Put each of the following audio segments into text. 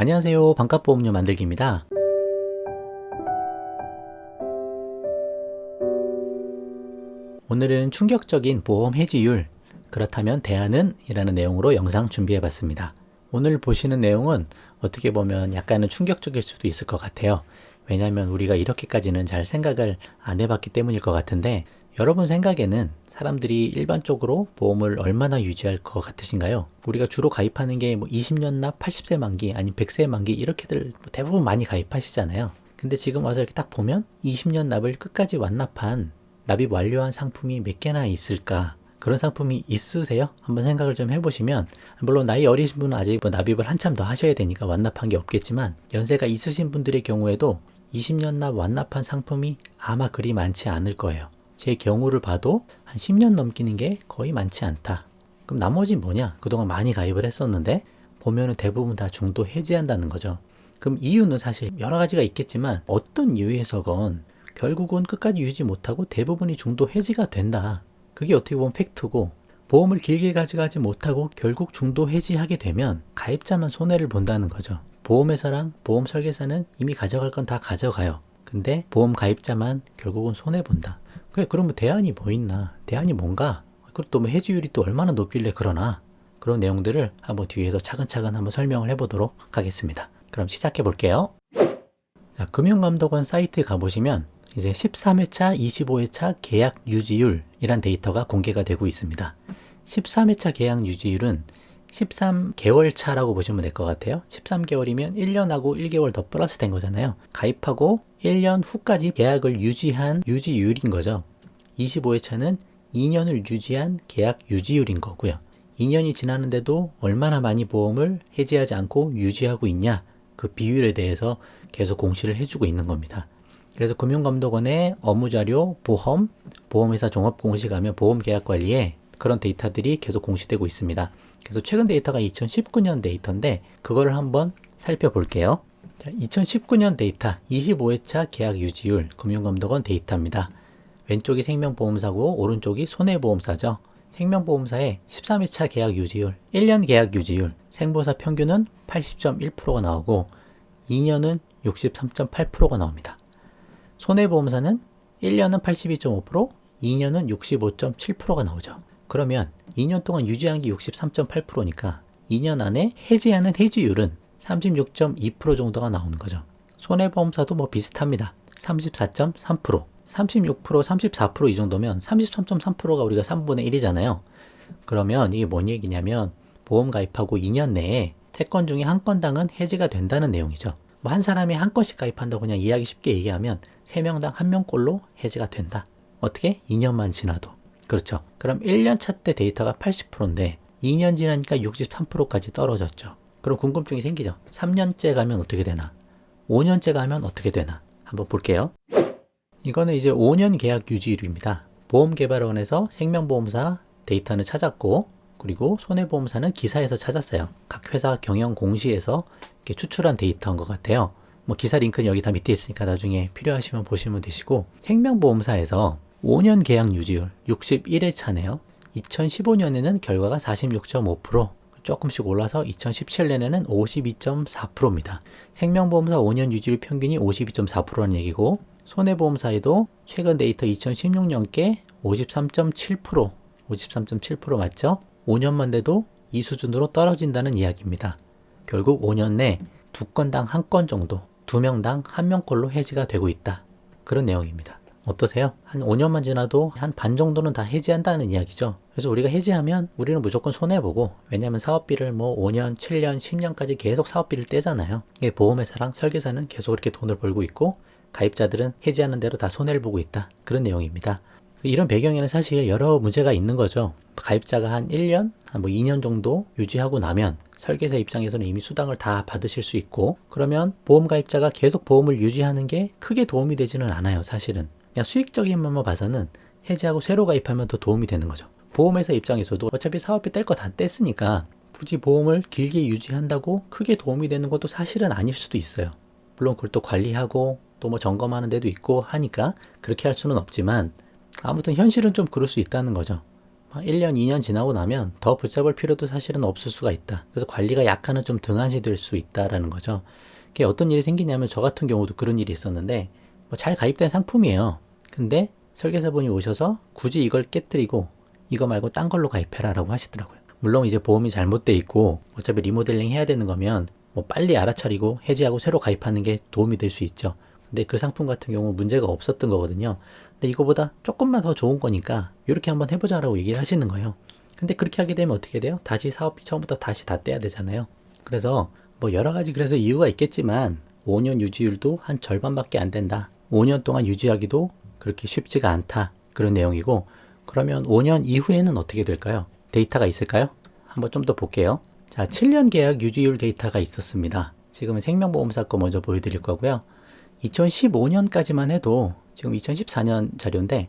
안녕하세요. 반값보험료 만들기입니다. 오늘은 충격적인 보험 해지율, 그렇다면 대안은? 이라는 내용으로 영상 준비해 봤습니다. 오늘 보시는 내용은 어떻게 보면 약간은 충격적일 수도 있을 것 같아요. 왜냐하면 우리가 이렇게까지는 잘 생각을 안 해봤기 때문일 것 같은데, 여러분 생각에는 사람들이 일반적으로 보험을 얼마나 유지할 것 같으신가요? 우리가 주로 가입하는 게 뭐 20년 납 80세 만기 아니면 100세 만기 이렇게들 대부분 많이 가입하시잖아요. 근데 지금 와서 이렇게 딱 보면 20년 납을 끝까지 완납한, 납입 완료한 상품이 몇 개나 있을까? 그런 상품이 있으세요? 한번 생각을 좀 해보시면, 물론 나이 어리신 분은 아직 뭐 납입을 한참 더 하셔야 되니까 완납한 게 없겠지만, 연세가 있으신 분들의 경우에도 20년 납 완납한 상품이 아마 그리 많지 않을 거예요. 제 경우를 봐도 한 10년 넘기는 게 거의 많지 않다. 그럼 나머지 뭐냐? 그동안 많이 가입을 했었는데 보면은 대부분 다 중도 해지한다는 거죠. 그럼 이유는 사실 여러 가지가 있겠지만 어떤 이유에서건 결국은 끝까지 유지 못하고 대부분이 중도 해지가 된다. 그게 어떻게 보면 팩트고, 보험을 길게 가져가지 못하고 결국 중도 해지하게 되면 가입자만 손해를 본다는 거죠. 보험회사랑 보험 설계사는 이미 가져갈 건 다 가져가요. 근데 보험 가입자만 결국은 손해본다. 그래, 그러면 대안이 뭐 있나? 대안이 뭔가? 그리고 또 뭐 해지율이 또 얼마나 높길래 그러나? 그런 내용들을 한번 뒤에서 차근차근 한번 설명을 해보도록 하겠습니다. 그럼 시작해 볼게요. 자, 금융감독원 사이트에 가보시면 이제 13회차, 25회차 계약 유지율이란 데이터가 공개가 되고 있습니다. 13회차 계약 유지율은 13개월 차라고 보시면 될 것 같아요. 13개월이면 1년하고 1개월 더 플러스 된 거잖아요. 가입하고 1년 후까지 계약을 유지한 유지율인 거죠. 25회차는 2년을 유지한 계약 유지율인 거고요. 2년이 지났는데도 얼마나 많이 보험을 해지하지 않고 유지하고 있냐, 그 비율에 대해서 계속 공시를 해주고 있는 겁니다. 그래서 금융감독원의 업무자료, 보험회사 종합공시 가면 보험계약관리에 그런 데이터들이 계속 공시되고 있습니다. 그래서 최근 데이터가 2019년 데이터인데 그거를 한번 살펴볼게요. 자, 2019년 데이터 25회차 계약 유지율 금융감독원 데이터입니다. 왼쪽이 생명보험사고 오른쪽이 손해보험사죠. 생명보험사의 13회차 계약 유지율, 1년 계약 유지율, 생보사 평균은 80.1%가 나오고 2년은 63.8%가 나옵니다. 손해보험사는 1년은 82.5%, 2년은 65.7%가 나오죠. 그러면 2년 동안 유지한 게 63.8%니까 2년 안에 해지하는 해지율은 36.2% 정도가 나오는 거죠. 손해보험사도 뭐 비슷합니다. 34.3%, 36%, 34% 이 정도면 33.3%가 우리가 3분의 1이잖아요. 그러면 이게 뭔 얘기냐면 보험 가입하고 2년 내에 3건 중에 한 건당은 해지가 된다는 내용이죠. 뭐 한 사람이 한 건씩 가입한다고 그냥 이야기 쉽게 얘기하면 3명당 1명꼴로 해지가 된다. 어떻게? 2년만 지나도. 그렇죠. 그럼 1년차 때 데이터가 80%인데 2년 지나니까 63%까지 떨어졌죠. 그럼 궁금증이 생기죠. 3년째 가면 어떻게 되나? 5년째 가면 어떻게 되나? 한번 볼게요. 이거는 이제 5년 계약 유지율입니다. 보험개발원에서 생명보험사 데이터는 찾았고, 그리고 손해보험사는 기사에서 찾았어요. 각 회사 경영 공시에서 이렇게 추출한 데이터인 것 같아요. 뭐 기사 링크는 여기 다 밑에 있으니까 나중에 필요하시면 보시면 되시고, 생명보험사에서 5년 계약 유지율 61회차네요. 2015년에는 결과가 46.5%, 조금씩 올라서 2017년에는 52.4%입니다. 생명보험사 5년 유지율 평균이 52.4%라는 얘기고, 손해보험사에도 최근 데이터 2016년께 53.7%, 53.7% 맞죠? 5년만 돼도 이 수준으로 떨어진다는 이야기입니다. 결국 5년 내 2건당 1건 정도, 2명당 1명꼴로 해지가 되고 있다. 그런 내용입니다. 어떠세요? 한 5년만 지나도 한 반 정도는 다 해지한다는 이야기죠. 그래서 우리가 해지하면 우리는 무조건 손해보고, 왜냐하면 사업비를 뭐 5년, 7년, 10년까지 계속 사업비를 떼잖아요. 보험회사랑 설계사는 계속 이렇게 돈을 벌고 있고, 가입자들은 해지하는 대로 다 손해를 보고 있다. 그런 내용입니다. 이런 배경에는 사실 여러 문제가 있는 거죠. 가입자가 한 1년, 한 뭐 2년 정도 유지하고 나면 설계사 입장에서는 이미 수당을 다 받으실 수 있고, 그러면 보험 가입자가 계속 보험을 유지하는 게 크게 도움이 되지는 않아요, 사실은. 그냥 수익적인 면만 봐서는 해지하고 새로 가입하면 더 도움이 되는 거죠. 보험회사 입장에서도 어차피 사업비 뗄 거 다 뗐으니까 굳이 보험을 길게 유지한다고 크게 도움이 되는 것도 사실은 아닐 수도 있어요. 물론 그걸 또 관리하고 또 뭐 점검하는 데도 있고 하니까 그렇게 할 수는 없지만, 아무튼 현실은 좀 그럴 수 있다는 거죠. 1년, 2년 지나고 나면 더 붙잡을 필요도 사실은 없을 수가 있다. 그래서 관리가 약간은 좀 등한시될 수 있다라는 거죠. 그게 어떤 일이 생기냐면 저 같은 경우도 그런 일이 있었는데 잘 가입된 상품이에요. 근데 설계사분이 오셔서 굳이 이걸 깨뜨리고 이거 말고 딴 걸로 가입해라 라고 하시더라고요. 물론 이제 보험이 잘못돼 있고 어차피 리모델링 해야 되는 거면 빨리 알아차리고 해지하고 새로 가입하는 게 도움이 될 수 있죠. 근데 그 상품 같은 경우 문제가 없었던 거거든요. 근데 이거보다 조금만 더 좋은 거니까 이렇게 한번 해보자라고 얘기를 하시는 거예요. 근데 그렇게 하게 되면 어떻게 돼요? 다시 사업비 처음부터 다시 다 떼야 되잖아요. 그래서 여러 가지 그래서 이유가 있겠지만 5년 유지율도 한 절반밖에 안 된다. 5년 동안 유지하기도 그렇게 쉽지가 않다. 그런 내용이고, 그러면 5년 이후에는 어떻게 될까요? 데이터가 있을까요? 한번 좀 더 볼게요. 자, 7년 계약 유지율 데이터가 있었습니다. 지금은 생명보험사 거 먼저 보여드릴 거고요. 2015년까지만 해도, 지금 2014년 자료인데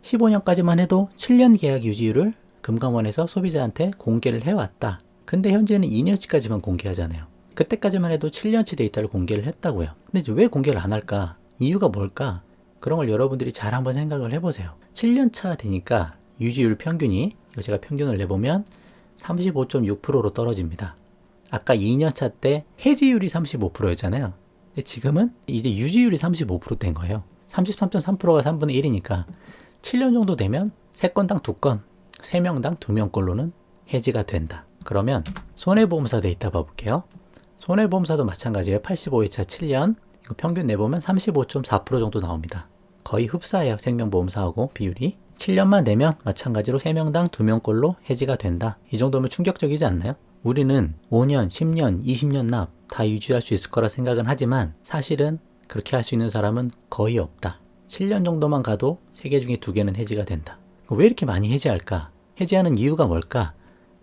15년까지만 해도 7년 계약 유지율을 금감원에서 소비자한테 공개를 해왔다. 근데 현재는 2년치까지만 공개하잖아요. 그때까지만 해도 7년치 데이터를 공개를 했다고요. 근데 이제 왜 공개를 안 할까? 이유가 뭘까? 그런 걸 여러분들이 잘 한번 생각을 해보세요. 7년차 되니까 유지율 평균이, 이거 제가 평균을 내보면 35.6%로 떨어집니다. 아까 2년차 때 해지율이 35%였잖아요. 근데 지금은 이제 유지율이 35%된 거예요. 33.3%가 3분의 1이니까 7년 정도 되면 3건당 2건, 3명당 2명꼴로는 해지가 된다. 그러면 손해보험사 데이터 봐볼게요. 손해보험사도 마찬가지예요. 85회차 7년, 이거 평균 내보면 35.4% 정도 나옵니다. 거의 흡사해요. 생명보험사하고 비율이. 7년만 되면 마찬가지로 3명당 2명꼴로 해지가 된다. 이 정도면 충격적이지 않나요? 우리는 5년, 10년, 20년 납 다 유지할 수 있을 거라 생각은 하지만 사실은 그렇게 할 수 있는 사람은 거의 없다. 7년 정도만 가도 3개 중에 2개는 해지가 된다. 왜 이렇게 많이 해지할까? 해지하는 이유가 뭘까?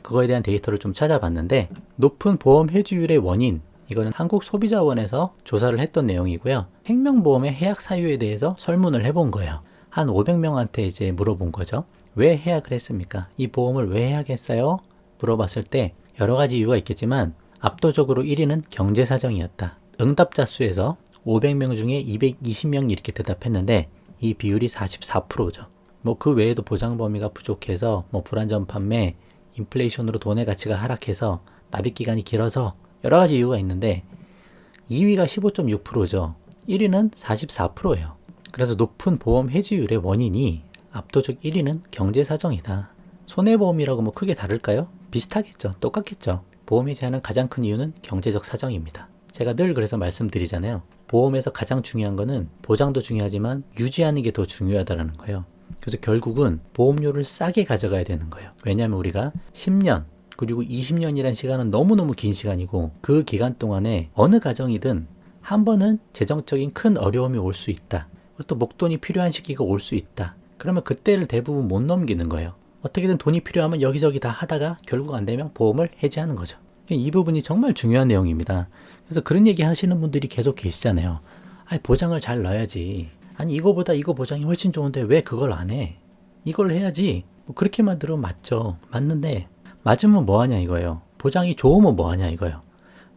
그거에 대한 데이터를 좀 찾아봤는데, 높은 보험 해지율의 원인, 이거는 한국소비자원에서 조사를 했던 내용이고요. 생명보험의 해약 사유에 대해서 설문을 해본 거예요. 한 500명한테 이제 물어본 거죠. 왜 해약을 했습니까? 이 보험을 왜 해약했어요? 물어봤을 때 여러 가지 이유가 있겠지만 압도적으로 1위는 경제사정이었다. 응답자 수에서 500명 중에 220명이 이렇게 대답했는데 이 비율이 44%죠. 그 외에도 보장 범위가 부족해서 불안전 판매, 인플레이션으로 돈의 가치가 하락해서 납입 기간이 길어서 여러 가지 이유가 있는데 2위가 15.6%죠. 1위는 44%예요. 그래서 높은 보험 해지율의 원인이 압도적 1위는 경제사정이다. 손해보험이라고 크게 다를까요? 비슷하겠죠. 똑같겠죠. 보험 해지하는 가장 큰 이유는 경제적 사정입니다. 제가 늘 그래서 말씀드리잖아요. 보험에서 가장 중요한 거는 보장도 중요하지만 유지하는 게 더 중요하다는 거예요. 그래서 결국은 보험료를 싸게 가져가야 되는 거예요. 왜냐하면 우리가 10년 그리고 20년이라는 시간은 너무너무 긴 시간이고 그 기간 동안에 어느 가정이든 한 번은 재정적인 큰 어려움이 올 수 있다. 그리고 또 목돈이 필요한 시기가 올 수 있다. 그러면 그때를 대부분 못 넘기는 거예요. 어떻게든 돈이 필요하면 여기저기 다 하다가 결국 안 되면 보험을 해지하는 거죠. 이 부분이 정말 중요한 내용입니다. 그래서 그런 얘기 하시는 분들이 계속 계시잖아요. 보장을 잘 넣어야지. 아니 이거보다 이거 보장이 훨씬 좋은데 왜 그걸 안 해? 이걸 해야지. 그렇게만 들으면 맞죠. 맞는데 맞으면 뭐하냐 이거예요. 보장이 좋으면 뭐하냐 이거예요.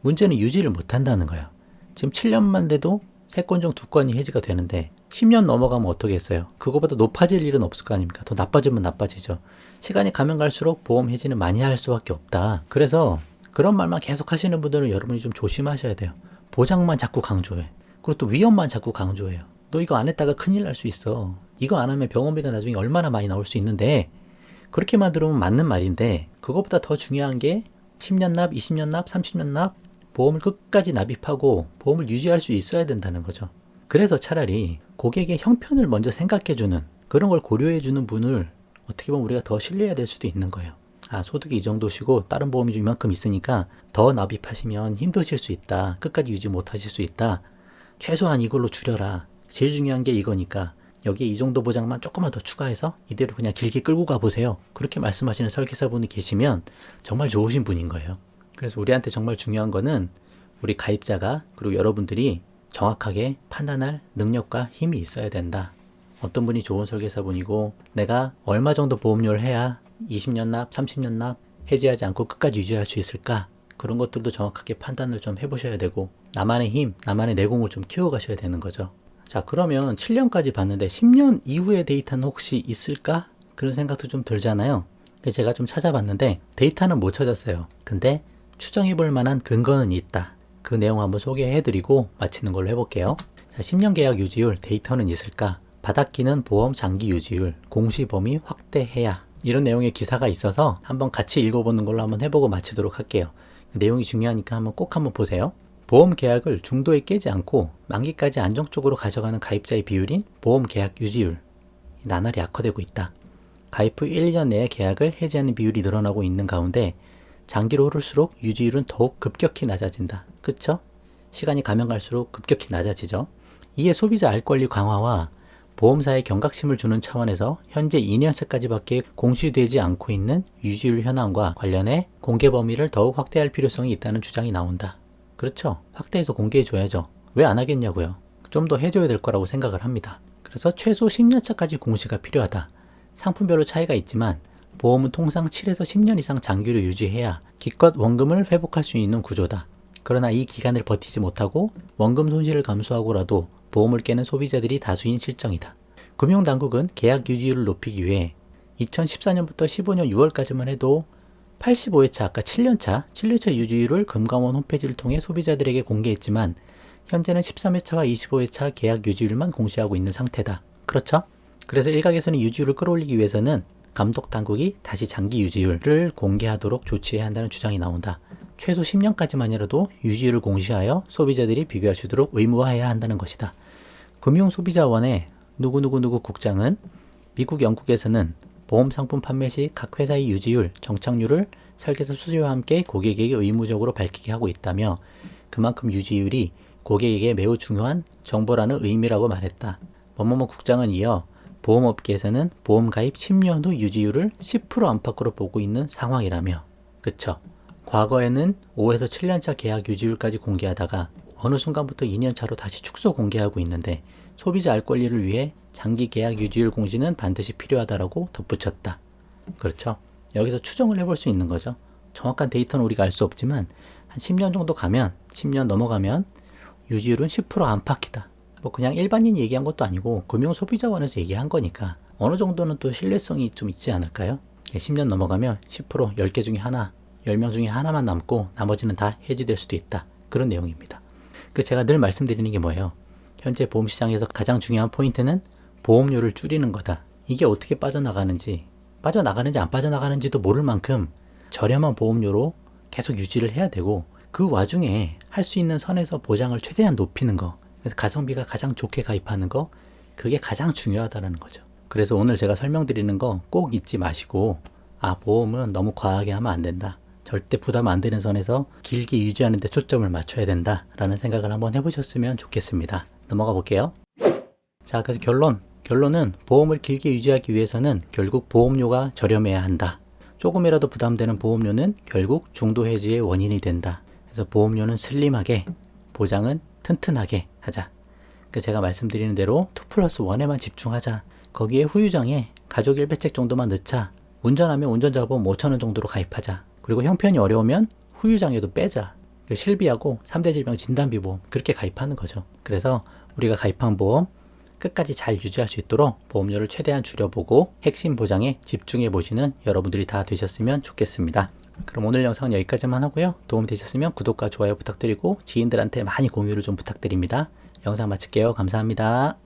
문제는 유지를 못한다는 거예요. 지금 7년만 돼도 3건 중 2건이 해지가 되는데 10년 넘어가면 어떻게 했어요? 그거보다 높아질 일은 없을 거 아닙니까? 더 나빠지면 나빠지죠. 시간이 가면 갈수록 보험 해지는 많이 할 수밖에 없다. 그래서 그런 말만 계속 하시는 분들은 여러분이 좀 조심하셔야 돼요. 보장만 자꾸 강조해. 그리고 또 위험만 자꾸 강조해요. 너 이거 안 했다가 큰일 날 수 있어. 이거 안 하면 병원비가 나중에 얼마나 많이 나올 수 있는데, 그렇게만 들으면 맞는 말인데 그것보다 더 중요한 게 10년 납, 20년 납, 30년 납, 보험을 끝까지 납입하고 보험을 유지할 수 있어야 된다는 거죠. 그래서 차라리 고객의 형편을 먼저 생각해주는 그런 걸 고려해주는 분을 어떻게 보면 우리가 더 신뢰해야 될 수도 있는 거예요. 소득이 이 정도시고 다른 보험이 좀 이만큼 있으니까 더 납입하시면 힘드실 수 있다. 끝까지 유지 못하실 수 있다. 최소한 이걸로 줄여라. 제일 중요한 게 이거니까 여기에 이 정도 보장만 조금만 더 추가해서 이대로 그냥 길게 끌고 가보세요. 그렇게 말씀하시는 설계사분이 계시면 정말 좋으신 분인 거예요. 그래서 우리한테 정말 중요한 거는 우리 가입자가 그리고 여러분들이 정확하게 판단할 능력과 힘이 있어야 된다. 어떤 분이 좋은 설계사분이고 내가 얼마 정도 보험료를 해야 20년 납, 30년 납 해지하지 않고 끝까지 유지할 수 있을까? 그런 것들도 정확하게 판단을 좀 해보셔야 되고 나만의 힘, 나만의 내공을 좀 키워가셔야 되는 거죠. 자, 그러면 7년까지 봤는데 10년 이후의 데이터는 혹시 있을까? 그런 생각도 좀 들잖아요. 근데 제가 좀 찾아봤는데 데이터는 못 찾았어요. 근데 추정해 볼 만한 근거는 있다. 그 내용 한번 소개해드리고 마치는 걸로 해볼게요. 자, 10년 계약 유지율 데이터는 있을까? 바닥기는 보험 장기 유지율, 공시 범위 확대해야. 이런 내용의 기사가 있어서 한번 같이 읽어보는 걸로 한번 해보고 마치도록 할게요. 그 내용이 중요하니까 꼭 한번 보세요. 보험 계약을 중도에 깨지 않고 만기까지 안정적으로 가져가는 가입자의 비율인 보험 계약 유지율. 나날이 악화되고 있다. 가입 후 1년 내에 계약을 해지하는 비율이 늘어나고 있는 가운데 장기로 흐를수록 유지율은 더욱 급격히 낮아진다. 그쵸? 시간이 가면 갈수록 급격히 낮아지죠. 이에 소비자 알 권리 강화와 보험사에 경각심을 주는 차원에서 현재 2년차까지밖에 공시되지 않고 있는 유지율 현황과 관련해 공개 범위를 더욱 확대할 필요성이 있다는 주장이 나온다. 그렇죠. 확대해서 공개해줘야죠. 왜 안 하겠냐고요. 좀 더 해줘야 될 거라고 생각을 합니다. 그래서 최소 10년차까지 공시가 필요하다. 상품별로 차이가 있지만 보험은 통상 7에서 10년 이상 장기로 유지해야 기껏 원금을 회복할 수 있는 구조다. 그러나 이 기간을 버티지 못하고 원금 손실을 감수하고라도 보험을 깨는 소비자들이 다수인 실정이다. 금융당국은 계약 유지율을 높이기 위해 2014년부터 15년 6월까지만 해도 85회차, 아까 7년차 유지율을 금감원 홈페이지를 통해 소비자들에게 공개했지만 현재는 13회차와 25회차 계약 유지율만 공시하고 있는 상태다. 그렇죠? 그래서 일각에서는 유지율을 끌어올리기 위해서는 감독당국이 다시 장기 유지율을 공개하도록 조치해야 한다는 주장이 나온다. 최소 10년까지만이라도 유지율을 공시하여 소비자들이 비교할 수 있도록 의무화해야 한다는 것이다. 금융소비자원의 누구누구 국장은 미국, 영국에서는 보험상품 판매 시 각 회사의 유지율, 정착률을 설계사 수수료와 함께 고객에게 의무적으로 밝히게 하고 있다며 그만큼 유지율이 고객에게 매우 중요한 정보라는 의미라고 말했다. 뭐뭐뭐 국장은 이어 보험업계에서는 보험 가입 10년 후 유지율을 10% 안팎으로 보고 있는 상황이라며. 그쵸? 과거에는 5에서 7년차 계약 유지율까지 공개하다가 어느 순간부터 2년차로 다시 축소 공개하고 있는데 소비자 알 권리를 위해 장기 계약 유지율 공시는 반드시 필요하다라고 덧붙였다. 그렇죠? 여기서 추정을 해볼 수 있는 거죠. 정확한 데이터는 우리가 알 수 없지만 한 10년 정도 가면 10년 넘어가면 유지율은 10% 안팎이다. 뭐 그냥 일반인 얘기한 것도 아니고 금융소비자원에서 얘기한 거니까 어느 정도는 또 신뢰성이 좀 있지 않을까요? 10년 넘어가면 10% 10개 중에 하나, 10명 중에 하나만 남고 나머지는 다 해지될 수도 있다. 그런 내용입니다. 그 제가 늘 말씀드리는 게 뭐예요? 현재 보험시장에서 가장 중요한 포인트는 보험료를 줄이는 거다. 이게 어떻게 빠져나가는지 안 빠져나가는지도 모를 만큼 저렴한 보험료로 계속 유지를 해야 되고 그 와중에 할 수 있는 선에서 보장을 최대한 높이는 거. 그래서 가성비가 가장 좋게 가입하는 거, 그게 가장 중요하다는 거죠. 그래서 오늘 제가 설명드리는 거 꼭 잊지 마시고 보험은 너무 과하게 하면 안 된다. 절대 부담 안 되는 선에서 길게 유지하는 데 초점을 맞춰야 된다 라는 생각을 한번 해보셨으면 좋겠습니다. 넘어가 볼게요. 자, 그래서 결론은 보험을 길게 유지하기 위해서는 결국 보험료가 저렴해야 한다. 조금이라도 부담되는 보험료는 결국 중도 해지의 원인이 된다. 그래서 보험료는 슬림하게, 보장은 튼튼하게 하자. 제가 말씀드리는 대로 2+1에만 집중하자. 거기에 후유장에 가족 일배책 정도만 넣자. 운전하면 운전자보험 5,000원 정도로 가입하자. 그리고 형편이 어려우면 후유장에도 빼자. 실비하고 3대 질병 진단비 보험 그렇게 가입하는 거죠. 그래서 우리가 가입한 보험 끝까지 잘 유지할 수 있도록 보험료를 최대한 줄여보고 핵심 보장에 집중해 보시는 여러분들이 다 되셨으면 좋겠습니다. 그럼 오늘 영상은 여기까지만 하고요. 도움이 되셨으면 구독과 좋아요 부탁드리고 지인들한테 많이 공유를 좀 부탁드립니다. 영상 마칠게요. 감사합니다.